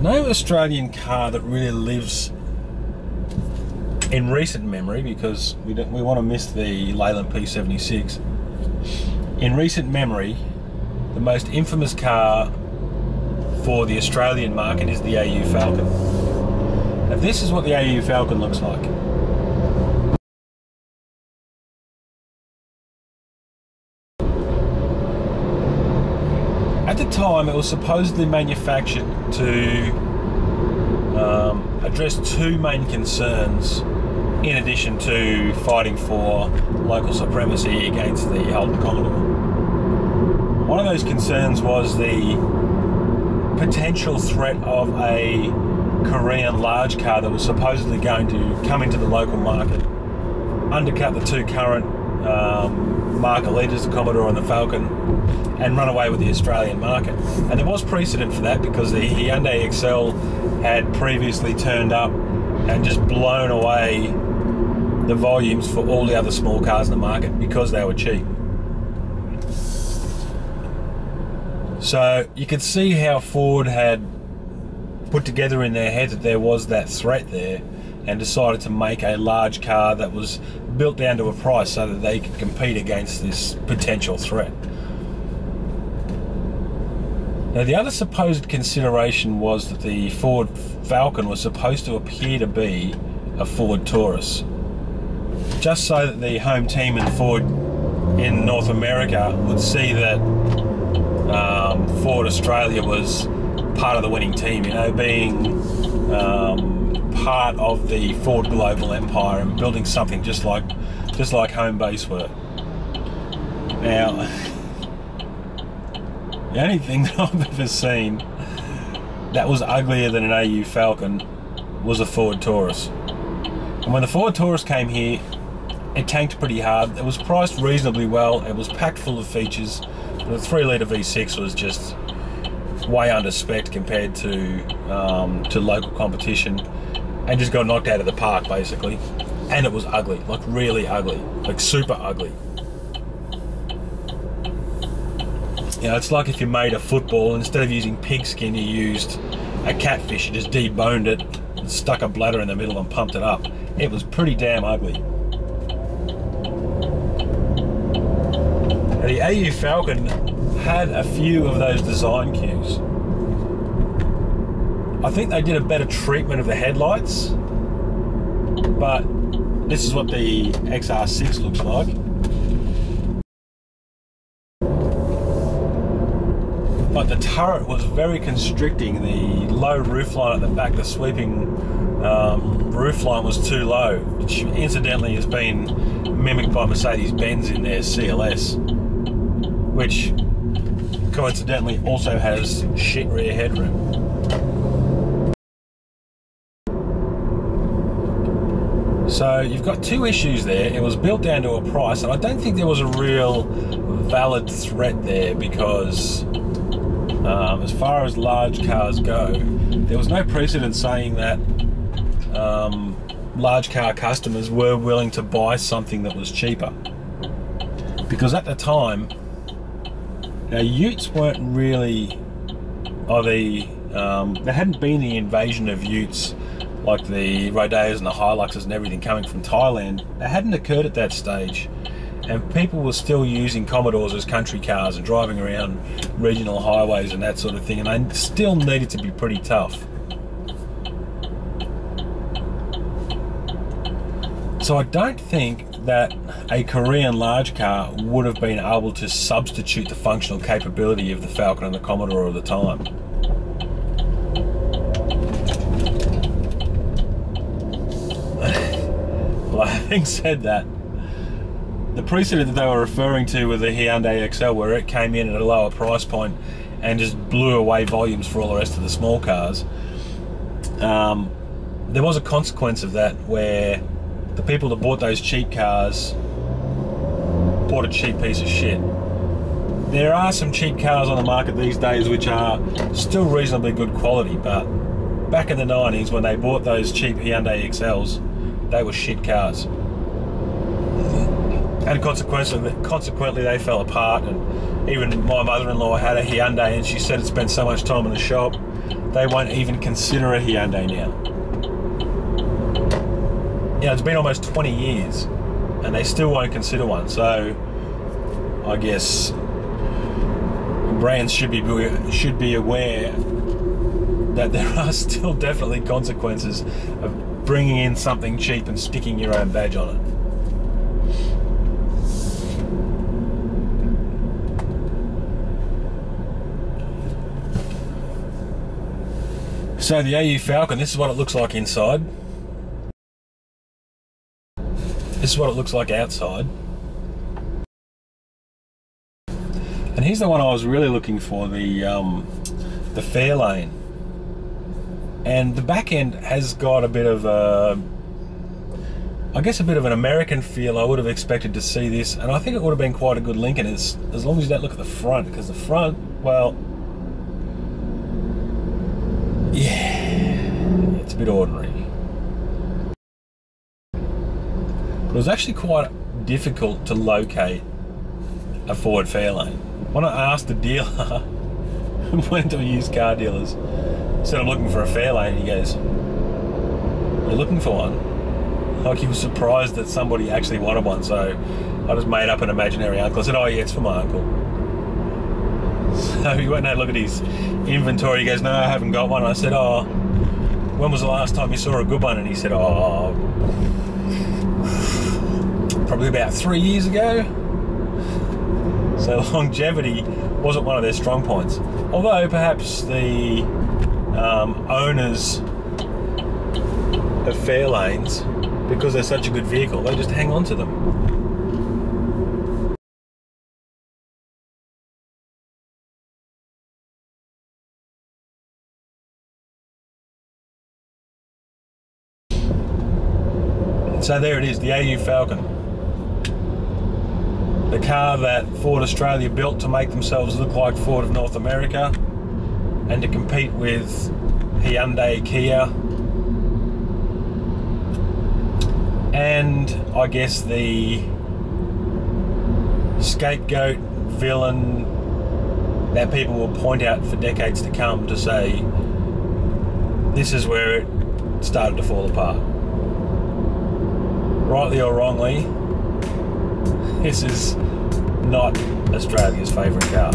No Australian car that really lives in recent memory, because we want to miss the Leyland P76. In recent memory, the most infamous car for the Australian market is the AU Falcon. Now this is what the AU Falcon looks like. At the time, it was supposedly manufactured to address two main concerns, in addition to fighting for local supremacy against the Holden Commodore. One of those concerns was the potential threat of a Korean large car that was supposedly going to come into the local market, undercut the two current market leaders, the Commodore and the Falcon, and run away with the Australian market. And there was precedent for that, because the Hyundai Excel had previously turned up and just blown away the volumes for all the other small cars in the market because they were cheap. So you could see how Ford had put together in their head that there was that threat there, and decided to make a large car that was built down to a price so that they could compete against this potential threat. Now, the other supposed consideration was that the Ford Falcon was supposed to appear to be a Ford Taurus, just so that the home team in Ford in North America would see that Ford Australia was part of the winning team, you know, being part of the Ford global empire and building something just like home base were. Now, the only thing that I've ever seen that was uglier than an AU Falcon was a Ford Taurus. And when the Ford Taurus came here, it tanked pretty hard. It was priced reasonably well. It was packed full of features. The 3-litre V6 was just way under spec compared to local competition, and just got knocked out of the park basically. And it was ugly, like really ugly, like super ugly. You know, it's like if you made a football, instead of using pigskin, you used a catfish. You just deboned it, and stuck a bladder in the middle and pumped it up. It was pretty damn ugly. Now, the AU Falcon had a few of those design cues. I think they did a better treatment of the headlights, but this is what the XR6 looks like. But the turret was very constricting. The low roofline at the back, the sweeping roofline was too low, which incidentally has been mimicked by Mercedes-Benz in their CLS, which coincidentally also has shit rear headroom. So you've got two issues there. It was built down to a price, and I don't think there was a real valid threat there, because as far as large cars go, there was no precedent saying that large car customers were willing to buy something that was cheaper. Because at the time, now, utes weren't really, there hadn't been the invasion of utes like the Rodeos and the Hiluxes and everything coming from Thailand. That hadn't occurred at that stage, and people were still using Commodores as country cars and driving around regional highways and that sort of thing, and they still needed to be pretty tough. So I don't think that a Korean large car would have been able to substitute the functional capability of the Falcon and the Commodore of the time. Well, having said that, the precedent that they were referring to with the Hyundai Excel, where it came in at a lower price point and just blew away volumes for all the rest of the small cars, there was a consequence of that, where the people that bought those cheap cars bought a cheap piece of shit. There are some cheap cars on the market these days which are still reasonably good quality, but back in the 90s when they bought those cheap Hyundai XLs, they were shit cars. And consequently they fell apart. And even my mother-in-law had a Hyundai, and she said it spent so much time in the shop, they won't even consider a Hyundai now. Yeah, it's been almost 20 years, and they still won't consider one. So I guess brands should be aware that there are still definitely consequences of bringing in something cheap and sticking your own badge on it. So the AU Falcon, this is what it looks like inside. This is what it looks like outside. And here's the one I was really looking for, the fare lane. And the back end has got a bit of a, I guess a bit of an American feel. I would have expected to see this, and I think it would have been quite a good Lincoln, as long as you don't look at the front, because the front, well, yeah, it's a bit ordinary. But it was actually quite difficult to locate a forward fare lane. When I asked the dealer, went to a used car dealers, said I'm looking for a fare lane, and he goes, "You're looking for one?" Like he was surprised that somebody actually wanted one. So I just made up an imaginary uncle. I said, "Oh yeah, it's for my uncle." So he went and had a look at his inventory. He goes, "No, I haven't got one." I said, "Oh, when was the last time you saw a good one?" And he said, "Oh, probably about 3 years ago." So longevity wasn't one of their strong points. Although perhaps the owners of fare lanes, because they're such a good vehicle, they just hang on to them. So there it is, the AU Falcon. The car that Ford Australia built to make themselves look like Ford of North America and to compete with Hyundai, Kia, and I guess the scapegoat villain that people will point out for decades to come to say this is where it started to fall apart. Rightly or wrongly, this is not Australia's favourite car.